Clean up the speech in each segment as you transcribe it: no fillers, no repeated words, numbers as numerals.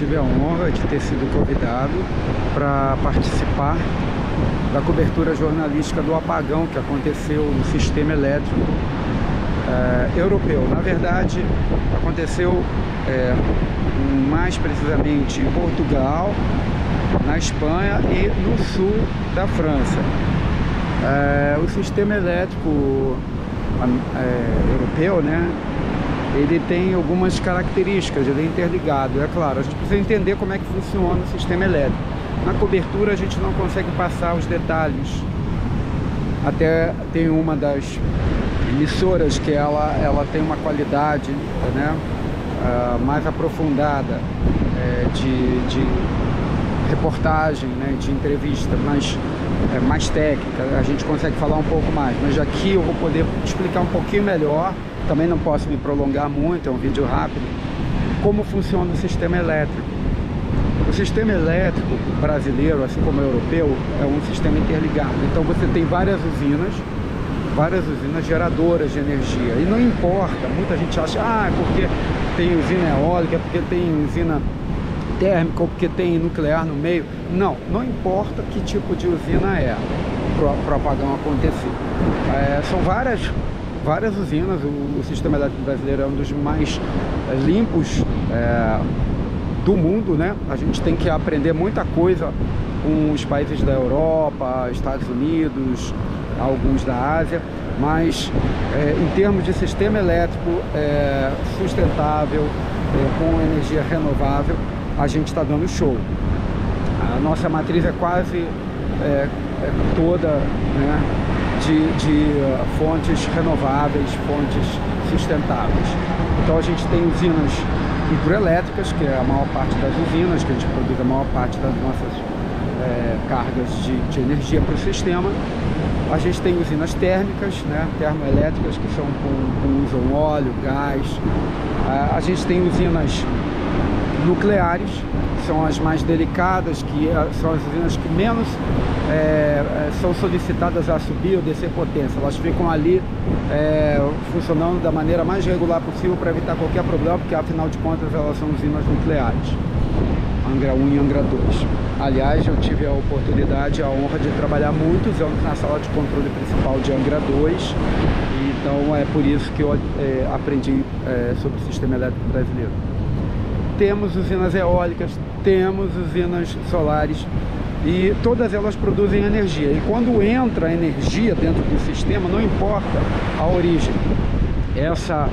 tive a honra de ter sido convidado para participar da cobertura jornalística do apagão que aconteceu no sistema elétrico europeu. Na verdade, aconteceu mais precisamente em Portugal, na Espanha e no sul da França. O sistema elétrico europeu, né, ele tem algumas características, ele é interligado. É claro, a gente precisa entender como é que funciona o sistema elétrico. Na cobertura a gente não consegue passar os detalhes. Até tem uma das emissoras que ela tem uma qualidade, né, mais aprofundada de reportagem, né, de entrevista, mais técnica, a gente consegue falar um pouco mais, mas aqui eu vou poder explicar um pouquinho melhor, também não posso me prolongar muito, é um vídeo rápido, como funciona o sistema elétrico. O sistema elétrico brasileiro, assim como o europeu, é um sistema interligado, então você tem várias usinas geradoras de energia, e não importa, muita gente acha, porque tem usina eólica, porque tem usina térmica ou porque tem nuclear no meio. Não importa que tipo de usina é para o apagão acontecer. São várias usinas. O sistema elétrico brasileiro é um dos mais limpos do mundo, né? A gente tem que aprender muita coisa com os países da Europa, Estados Unidos, alguns da Ásia, mas em termos de sistema elétrico sustentável, com energia renovável, a gente está dando show. A nossa matriz é quase toda, né, de fontes renováveis, fontes sustentáveis. Então a gente tem usinas hidroelétricas, que é a maior parte das usinas, que a gente produz a maior parte das nossas cargas de energia para o sistema. A gente tem usinas térmicas, né, termoelétricas, que são usam óleo, gás. A gente tem usinas nucleares, que são as mais delicadas, que são as usinas que menos são solicitadas a subir ou descer potência. Elas ficam ali funcionando da maneira mais regular possível para evitar qualquer problema, porque afinal de contas elas são usinas nucleares, Angra 1 e Angra 2. Aliás, eu tive a oportunidade, a honra de trabalhar muitos anos na sala de controle principal de Angra 2, então é por isso que eu aprendi sobre o sistema elétrico brasileiro. Temos usinas eólicas, temos usinas solares e todas elas produzem energia. E quando entra energia dentro do sistema, não importa a origem, essa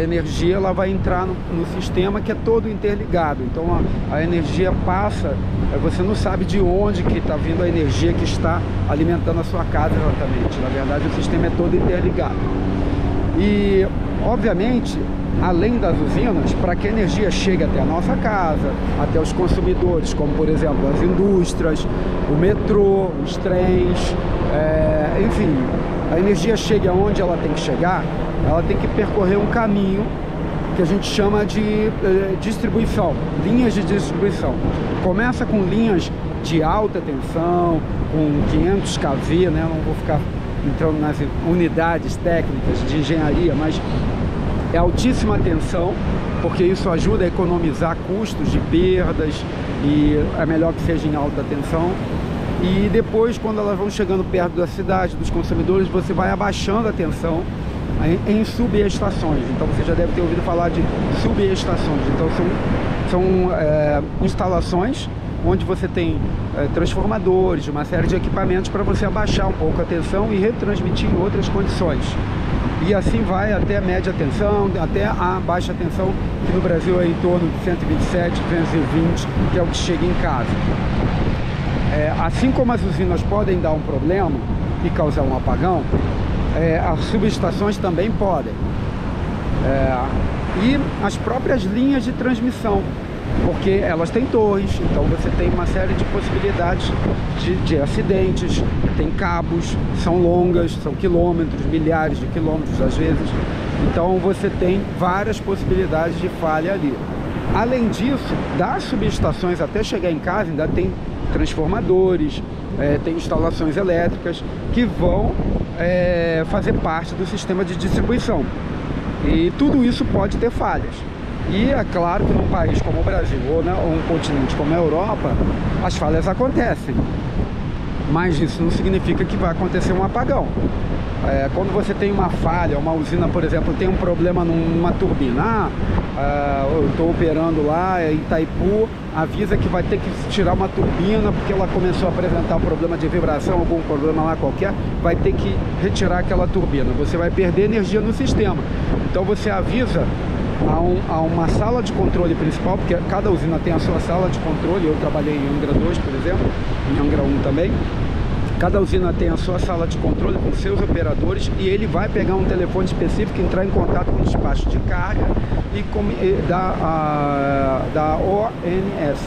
energia ela vai entrar no sistema, que é todo interligado. Então a energia passa, você não sabe de onde que está vindo a energia que está alimentando a sua casa exatamente. Na verdade, o sistema é todo interligado. E obviamente, além das usinas, para que a energia chegue até a nossa casa, até os consumidores, como por exemplo as indústrias, o metrô, os trens, enfim, a energia chegue aonde ela tem que chegar, ela tem que percorrer um caminho que a gente chama de distribuição, linhas de distribuição. Começa com linhas de alta tensão, com 500 kV, né? Não vou ficar entrando nas unidades técnicas de engenharia, mas é altíssima tensão, porque isso ajuda a economizar custos de perdas e é melhor que seja em alta tensão. E depois, quando elas vão chegando perto da cidade, dos consumidores, você vai abaixando a tensão em subestações. Então você já deve ter ouvido falar de subestações. Então são instalações onde você tem transformadores, uma série de equipamentos para você abaixar um pouco a tensão e retransmitir em outras condições. E assim vai até a média tensão, até a baixa tensão, que no Brasil é em torno de 127, 220, que é o que chega em casa. Assim como as usinas podem dar um problema e causar um apagão, as subestações também podem. E as próprias linhas de transmissão, porque elas têm torres, então você tem uma série de possibilidades de acidentes, tem cabos, são longas, são quilômetros, milhares de quilômetros às vezes, então você tem várias possibilidades de falha ali. Além disso, das subestações até chegar em casa ainda tem transformadores, tem instalações elétricas que vão fazer parte do sistema de distribuição, e tudo isso pode ter falhas. E é claro que num país como o Brasil ou um continente como a Europa, as falhas acontecem, mas isso não significa que vai acontecer um apagão. Quando você tem uma falha, uma usina, por exemplo, tem um problema numa turbina, eu estou operando lá em Itaipu, avisa que vai ter que tirar uma turbina porque ela começou a apresentar um problema de vibração, algum problema lá qualquer, vai ter que retirar aquela turbina. Você vai perder energia no sistema. Então você avisa a uma sala de controle principal, porque cada usina tem a sua sala de controle. Eu trabalhei em Angra 2, por exemplo, em Angra 1 também. Cada usina tem a sua sala de controle com seus operadores e ele vai pegar um telefone específico, entrar em contato com o despacho de carga da ONS,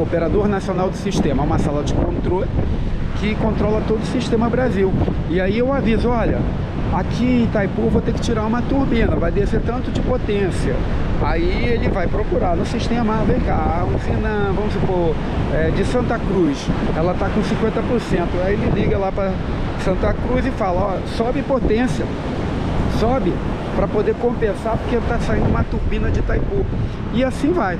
Operador Nacional do Sistema, uma sala de controle que controla todo o sistema Brasil. E aí eu aviso, olha, aqui em Itaipu vou ter que tirar uma turbina, vai descer tanto de potência. Aí ele vai procurar no sistema, vem cá, a usina, vamos supor, de Santa Cruz, ela está com 50%. Aí ele liga lá para Santa Cruz e fala, ó, sobe potência, sobe para poder compensar, porque está saindo uma turbina de Itaipu. E assim vai.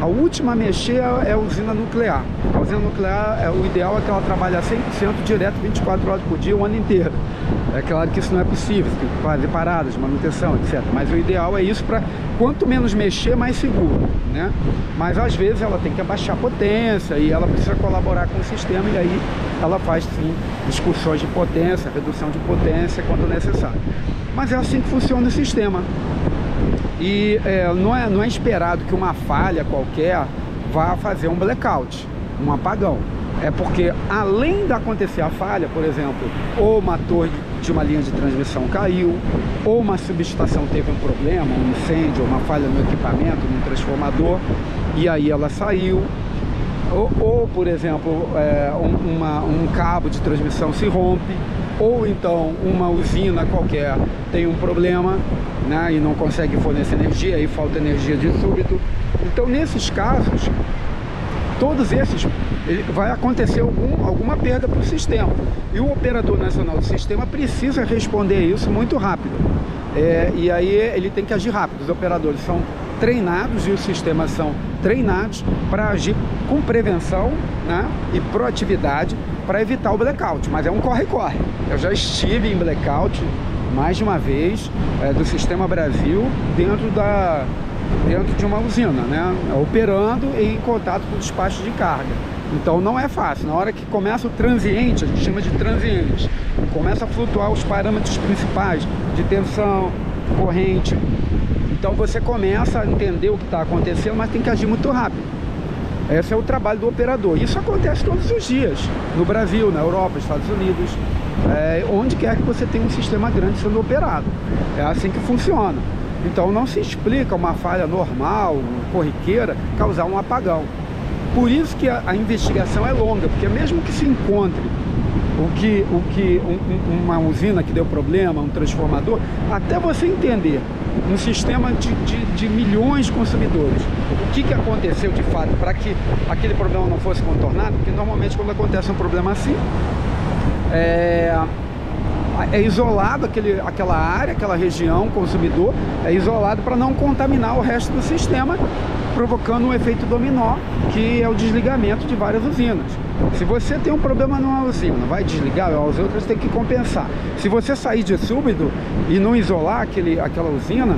A última a mexer é a usina nuclear. A usina nuclear, o ideal é que ela trabalhe a 100% direto, 24 horas por dia, o ano inteiro. É claro que isso não é possível, tem que fazer paradas, manutenção, etc. Mas o ideal é isso, para quanto menos mexer, mais seguro, né? Mas às vezes ela tem que abaixar a potência e ela precisa colaborar com o sistema, e aí ela faz sim excursões de potência, redução de potência quando necessário. Mas é assim que funciona o sistema. E não é esperado que uma falha qualquer vá fazer um blackout, um apagão. É porque além de acontecer a falha, por exemplo, ou uma torre de uma linha de transmissão caiu, ou uma subestação teve um problema, um incêndio, uma falha no equipamento, no transformador, e aí ela saiu, ou por exemplo, um cabo de transmissão se rompe, ou então uma usina qualquer tem um problema, né, e não consegue fornecer energia, aí falta energia de súbito. Então nesses casos, todos esses, vai acontecer alguma perda para o sistema. E o Operador Nacional do Sistema precisa responder isso muito rápido. E aí ele tem que agir rápido. Os operadores são treinados e os sistemas são treinados para agir com prevenção, né, e proatividade para evitar o blackout. Mas é um corre-corre. Eu já estive em blackout mais de uma vez do Sistema Brasil dentro de uma usina, né, operando e em contato com o despacho de carga. Então não é fácil. Na hora que começa o transiente, a gente chama de transiente, começa a flutuar os parâmetros principais de tensão, corrente, então você começa a entender o que está acontecendo, mas tem que agir muito rápido. Esse é o trabalho do operador. Isso acontece todos os dias, no Brasil, na Europa, nos Estados Unidos, onde quer que você tenha um sistema grande sendo operado. É assim que funciona. Então não se explica uma falha normal, corriqueira, causar um apagão. Por isso que a investigação é longa, porque mesmo que se encontre uma usina que deu problema, um transformador, até você entender um sistema de milhões de consumidores, o que aconteceu de fato para que aquele problema não fosse contornado, porque normalmente quando acontece um problema assim, é isolado aquela área, aquela região, consumidor, é isolado para não contaminar o resto do sistema, provocando um efeito dominó, que é o desligamento de várias usinas. Se você tem um problema numa usina, vai desligar, as outras têm que compensar. Se você sair de súbito e não isolar aquela usina,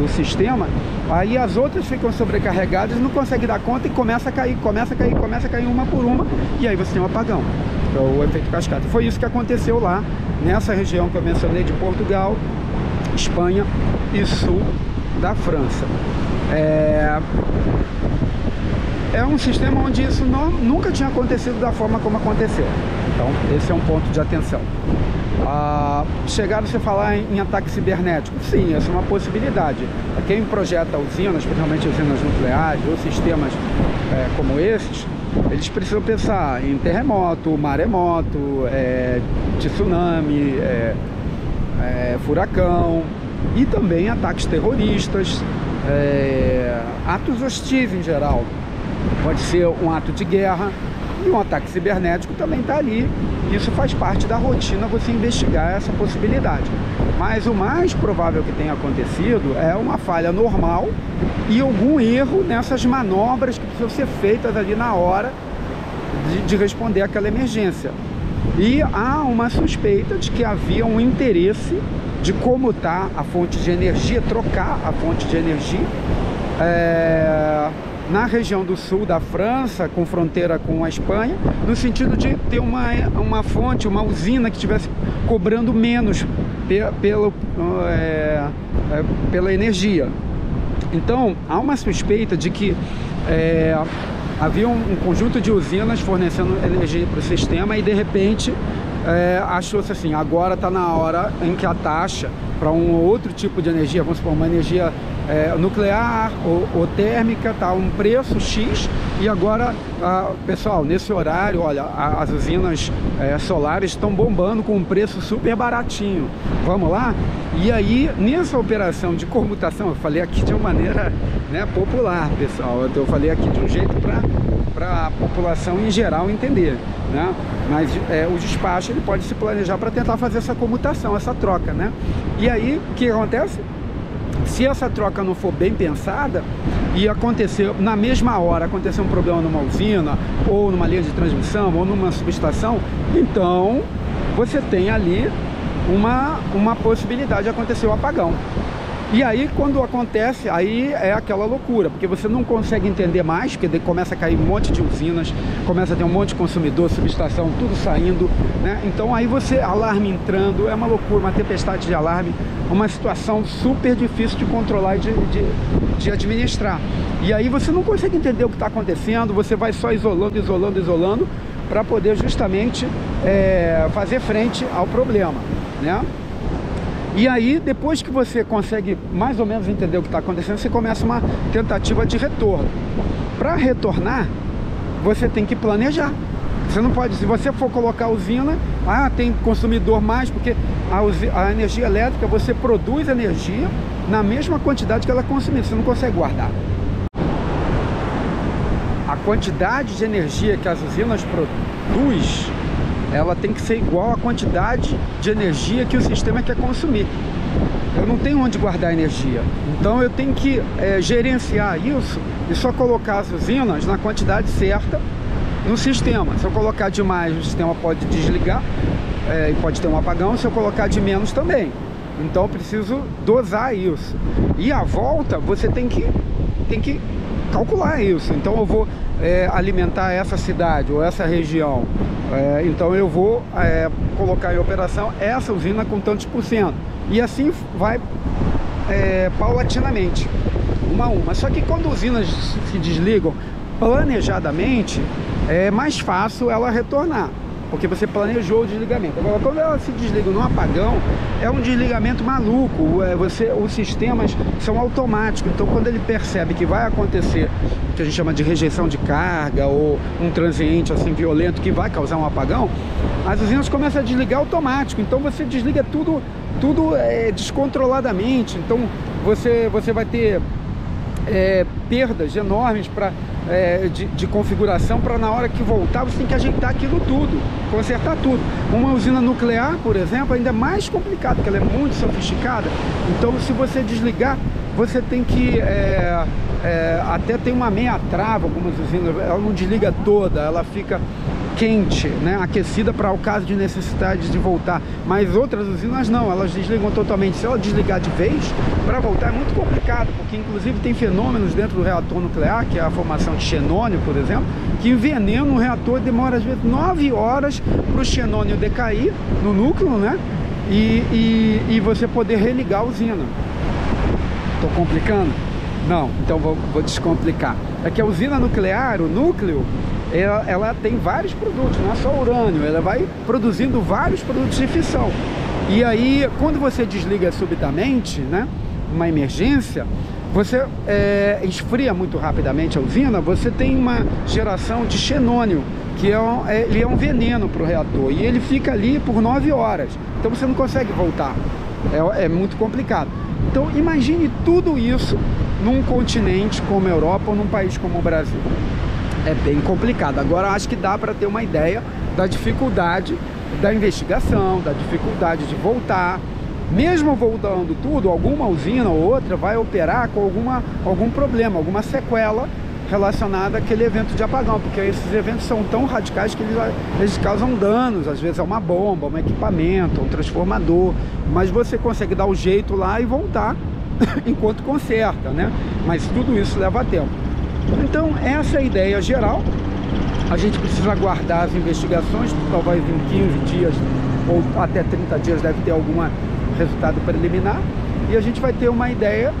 o sistema, aí as outras ficam sobrecarregadas, não conseguem dar conta e começa a cair uma por uma, e aí você tem um apagão, é o efeito cascata. Foi isso que aconteceu lá, nessa região que eu mencionei de Portugal, Espanha e sul da França. É um sistema onde isso nunca tinha acontecido da forma como aconteceu. Então esse é um ponto de atenção. Chegaram a se falar em ataque cibernético? Sim, essa é uma possibilidade. Quem projeta usinas, principalmente usinas nucleares ou sistemas como esses, eles precisam pensar em terremoto, maremoto, tsunami, furacão, e também ataques terroristas, atos hostis em geral. Pode ser um ato de guerra, e um ataque cibernético também está ali. Isso faz parte da rotina, você investigar essa possibilidade. Mas o mais provável que tenha acontecido é uma falha normal e algum erro nessas manobras que precisam ser feitas ali na hora de responder àquela emergência. E há uma suspeita de que havia um interesse de comutar a fonte de energia, trocar a fonte de energia na região do sul da França, com fronteira com a Espanha, no sentido de ter uma fonte, uma usina que estivesse cobrando menos pela energia. Então, há uma suspeita de que havia um conjunto de usinas fornecendo energia para o sistema e, de repente, achou-se assim, agora está na hora em que a taxa para um outro tipo de energia, vamos supor, uma energia nuclear ou térmica, está um preço X, e agora, pessoal, nesse horário, olha, as usinas solares estão bombando com um preço super baratinho, vamos lá? E aí, nessa operação de comutação, eu falei aqui de uma maneira, né, popular, pessoal, eu falei aqui de um jeito para a população em geral entender, né? Mas o despacho ele pode se planejar para tentar fazer essa comutação, essa troca, né? E aí, o que acontece? Se essa troca não for bem pensada e acontecer na mesma hora, acontecer um problema numa usina, ou numa linha de transmissão, ou numa subestação, então você tem ali uma possibilidade de acontecer o apagão. E aí, quando acontece, aí é aquela loucura, porque você não consegue entender mais, porque começa a cair um monte de usinas, começa a ter um monte de consumidor, subestação, tudo saindo, né? Então aí você, alarme entrando, é uma loucura, uma tempestade de alarme, uma situação super difícil de controlar e de administrar. E aí você não consegue entender o que está acontecendo, você vai só isolando, para poder justamente fazer frente ao problema, né? E aí, depois que você consegue mais ou menos entender o que está acontecendo, você começa uma tentativa de retorno. Para retornar, você tem que planejar. Você não pode, se você for colocar a usina, tem consumidor mais, porque a energia elétrica, você produz energia na mesma quantidade que ela é consumida, você não consegue guardar. A quantidade de energia que as usinas produzem, ela tem que ser igual à quantidade de energia que o sistema quer consumir. Eu não tenho onde guardar energia, então eu tenho que gerenciar isso e só colocar as usinas na quantidade certa no sistema. Se eu colocar demais, o sistema pode desligar e pode ter um apagão. Se eu colocar de menos também, então eu preciso dosar isso. E a volta você tem que calcular isso. Então eu vou alimentar essa cidade ou essa região, então eu vou colocar em operação essa usina com tantos por cento, e assim vai paulatinamente, uma a uma. Só que quando usinas se desligam planejadamente, é mais fácil ela retornar, porque você planejou o desligamento. Agora, quando ela se desliga no apagão, é um desligamento maluco. Os sistemas são automáticos, então quando ele percebe que vai acontecer o que a gente chama de rejeição de carga, ou um transiente assim violento que vai causar um apagão, as usinas começam a desligar automático. Então você desliga tudo descontroladamente. Então você vai ter perdas enormes de configuração, para na hora que voltar você tem que ajeitar aquilo tudo, consertar tudo. Uma usina nuclear, por exemplo, ainda é mais complicado, porque ela é muito sofisticada. Então, se você desligar, você tem que até tem uma meia trava. Algumas usinas, ela não desliga toda, ela fica quente, né, aquecida para o caso de necessidade de voltar. Mas outras usinas não, elas desligam totalmente. Se ela desligar de vez, para voltar é muito complicado, porque inclusive tem fenômenos dentro do reator nuclear, que é a formação de xenônio, por exemplo, que envenena o reator. Demora às vezes 9 horas para o xenônio decair no núcleo, né, e você poder religar a usina. Estou complicando? Não, então vou descomplicar. É que a usina nuclear, o núcleo, ela tem vários produtos, não é só urânio, ela vai produzindo vários produtos de fissão. E aí, quando você desliga subitamente, né, uma emergência, você esfria muito rapidamente a usina, você tem uma geração de xenônio, que ele é um veneno para o reator, e ele fica ali por 9 horas, então você não consegue voltar, é muito complicado. Então imagine tudo isso num continente como a Europa ou num país como o Brasil. É bem complicado. Agora acho que dá para ter uma ideia da dificuldade da investigação, da dificuldade de voltar, mesmo voltando tudo, alguma usina ou outra vai operar com algum problema, alguma sequela relacionada àquele evento de apagão, porque esses eventos são tão radicais que eles causam danos, às vezes é uma bomba, um equipamento, um transformador, mas você consegue dar o jeito lá e voltar enquanto conserta, né? Mas tudo isso leva tempo. Então essa é a ideia geral. A gente precisa aguardar as investigações, talvez em 15 dias ou até 30 dias deve ter algum resultado preliminar, e a gente vai ter uma ideia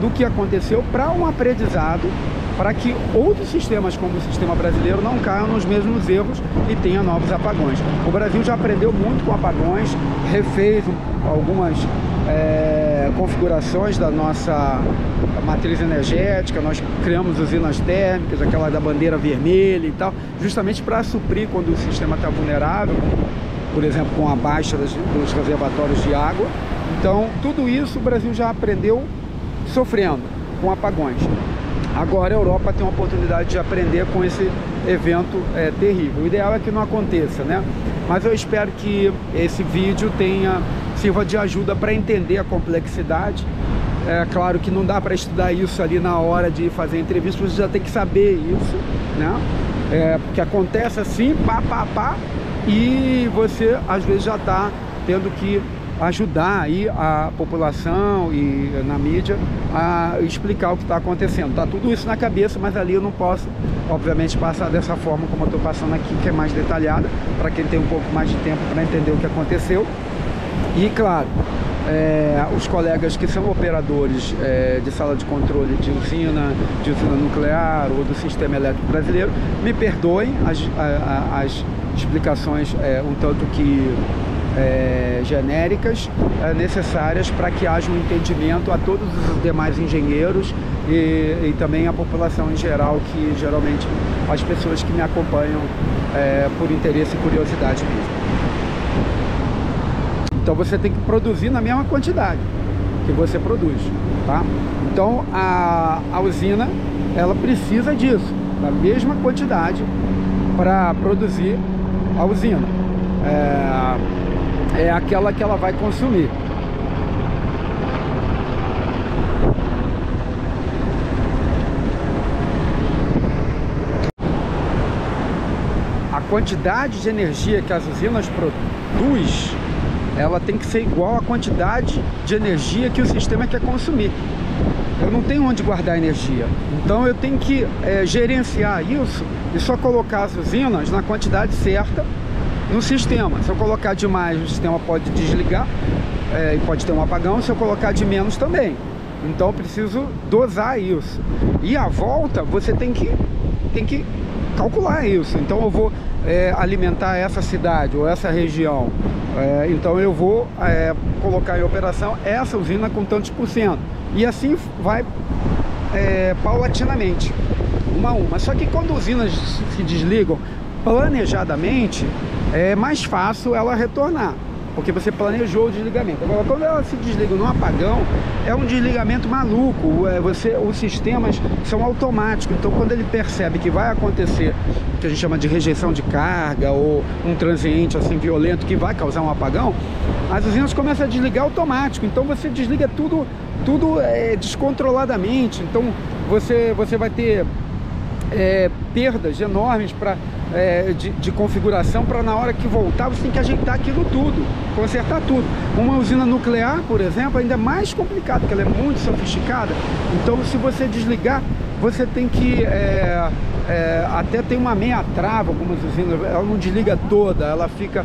do que aconteceu para um aprendizado, para que outros sistemas como o sistema brasileiro não caiam nos mesmos erros e tenha novos apagões. O Brasil já aprendeu muito com apagões, refez algumas configurações da nossa matriz energética, nós criamos usinas térmicas, aquela da bandeira vermelha e tal, justamente para suprir quando o sistema está vulnerável, por exemplo, com a baixa dos reservatórios de água. Então, tudo isso o Brasil já aprendeu sofrendo com apagões. Agora a Europa tem uma oportunidade de aprender com esse evento terrível. O ideal é que não aconteça, né? Mas eu espero que esse vídeo sirva de ajuda para entender a complexidade. É claro que não dá para estudar isso ali na hora de fazer a entrevista, você já tem que saber isso, né? Porque acontece assim, pá, e você às vezes já está tendo que ajudar aí a população e na mídia a explicar o que está acontecendo. Tá tudo isso na cabeça, mas ali eu não posso, obviamente, passar dessa forma como eu estou passando aqui, que é mais detalhada, para quem tem um pouco mais de tempo para entender o que aconteceu. E claro, os colegas que são operadores de sala de controle de usina nuclear ou do sistema elétrico brasileiro, me perdoem as explicações um tanto que genéricas, necessárias para que haja um entendimento a todos os demais engenheiros e também a população em geral, que geralmente as pessoas que me acompanham por interesse e curiosidade mesmo. Então você tem que produzir na mesma quantidade que você produz, tá? Então a usina, ela precisa disso, da mesma quantidade para produzir a usina. É aquela que ela vai consumir. A quantidade de energia que as usinas produzem, ela tem que ser igual à quantidade de energia que o sistema quer consumir. Eu não tenho onde guardar energia, então eu tenho que gerenciar isso e só colocar as usinas na quantidade certa no sistema. Se eu colocar demais, o sistema pode desligar e pode ter um apagão. Se eu colocar de menos também. Então eu preciso dosar isso. E a volta você tem que calcular isso. Então eu vou alimentar essa cidade ou essa região, então eu vou colocar em operação essa usina com tantos por cento. E assim vai paulatinamente, uma a uma. Só que quando usinas se desligam planejadamente, é mais fácil ela retornar, porque você planejou o desligamento. Agora, quando ela se desliga num apagão, é um desligamento maluco. Os sistemas são automáticos. Então, quando ele percebe que vai acontecer o que a gente chama de rejeição de carga ou um transiente assim violento que vai causar um apagão, as usinas começam a desligar automático. Então, você desliga tudo descontroladamente. Então, você vai ter perdas enormes de configuração, para na hora que voltar você tem que ajeitar aquilo tudo, consertar tudo. Uma usina nuclear, por exemplo, ainda é mais complicado, porque ela é muito sofisticada. Então, se você desligar, você tem que até tem uma meia trava. Algumas usinas, ela não desliga toda, ela fica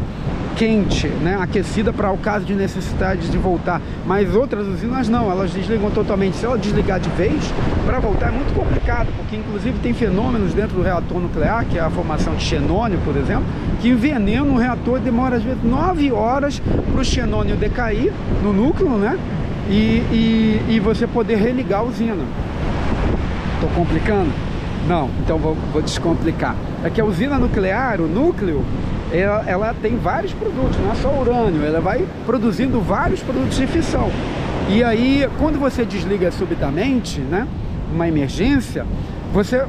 quente, né, aquecida para o caso de necessidade de voltar. Mas outras usinas não, elas desligam totalmente. Se ela desligar de vez, para voltar é muito complicado, porque inclusive tem fenômenos dentro do reator nuclear, que é a formação de xenônio, por exemplo, que envenena o reator. Demora às vezes 9 horas para o xenônio decair no núcleo, né, e você poder religar a usina. Estou complicando? Não, então vou descomplicar. É que a usina nuclear, o núcleo, ela tem vários produtos, não é só urânio, ela vai produzindo vários produtos de fissão. E aí, quando você desliga subitamente, né, uma emergência, você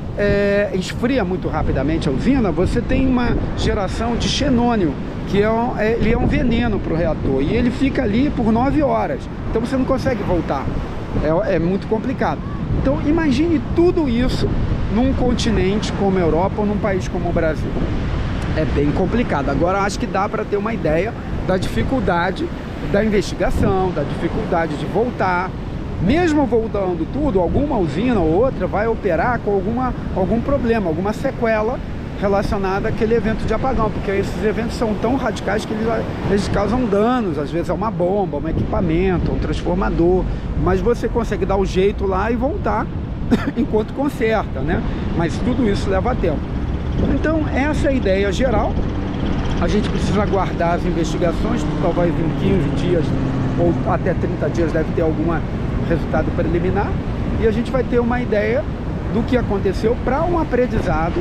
esfria muito rapidamente a usina, você tem uma geração de xenônio, que ele é um veneno para o reator, e ele fica ali por 9 horas, então você não consegue voltar, é muito complicado. Então imagine tudo isso num continente como a Europa ou num país como o Brasil. É bem complicado. Agora acho que dá para ter uma ideia da dificuldade da investigação, da dificuldade de voltar. Mesmo voltando tudo, alguma usina ou outra vai operar com algum problema, alguma sequela relacionada àquele evento de apagão, porque esses eventos são tão radicais que eles causam danos, às vezes é uma bomba, um equipamento, um transformador, mas você consegue dar o jeito lá e voltar enquanto conserta, né? Mas tudo isso leva tempo. Então essa é a ideia geral. A gente precisa aguardar as investigações, talvez em 15 dias ou até 30 dias deve ter algum resultado preliminar, e a gente vai ter uma ideia do que aconteceu para um aprendizado,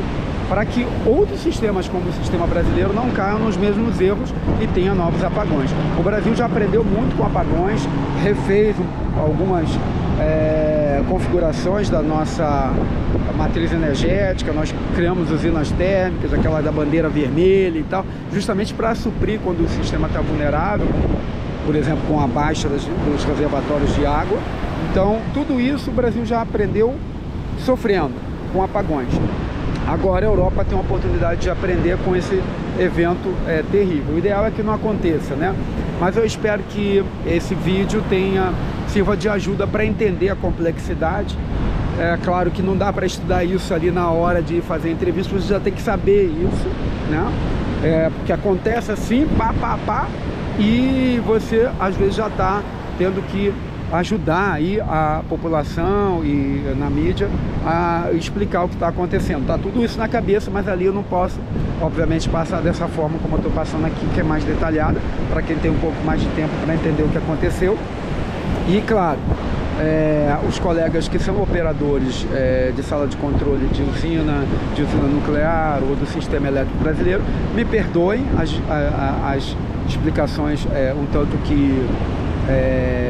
para que outros sistemas como o sistema brasileiro não caiam nos mesmos erros e tenha novos apagões. O Brasil já aprendeu muito com apagões, refez algumas configurações da nossa matriz energética, nós criamos usinas térmicas, aquela da bandeira vermelha e tal, justamente para suprir quando o sistema está vulnerável, por exemplo, com a baixa dos reservatórios de água. Então, tudo isso o Brasil já aprendeu sofrendo com apagões. Agora a Europa tem uma oportunidade de aprender com esse evento terrível. O ideal é que não aconteça, né? Mas eu espero que esse vídeo sirva de ajuda para entender a complexidade. É claro que não dá para estudar isso ali na hora de fazer entrevista, você já tem que saber isso, né? Porque acontece assim, pá, e você às vezes já está tendo que ajudar aí a população e na mídia a explicar o que está acontecendo. Tá tudo isso na cabeça, mas ali eu não posso, obviamente, passar dessa forma como eu estou passando aqui, que é mais detalhada, para quem tem um pouco mais de tempo para entender o que aconteceu. E claro, os colegas que são operadores de sala de controle de usina nuclear ou do sistema elétrico brasileiro, me perdoem as explicações um tanto que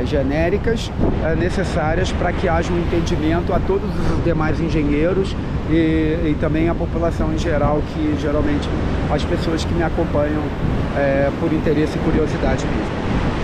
genéricas, necessárias para que haja um entendimento a todos os demais engenheiros e também a população em geral, que geralmente as pessoas que me acompanham por interesse e curiosidade mesmo.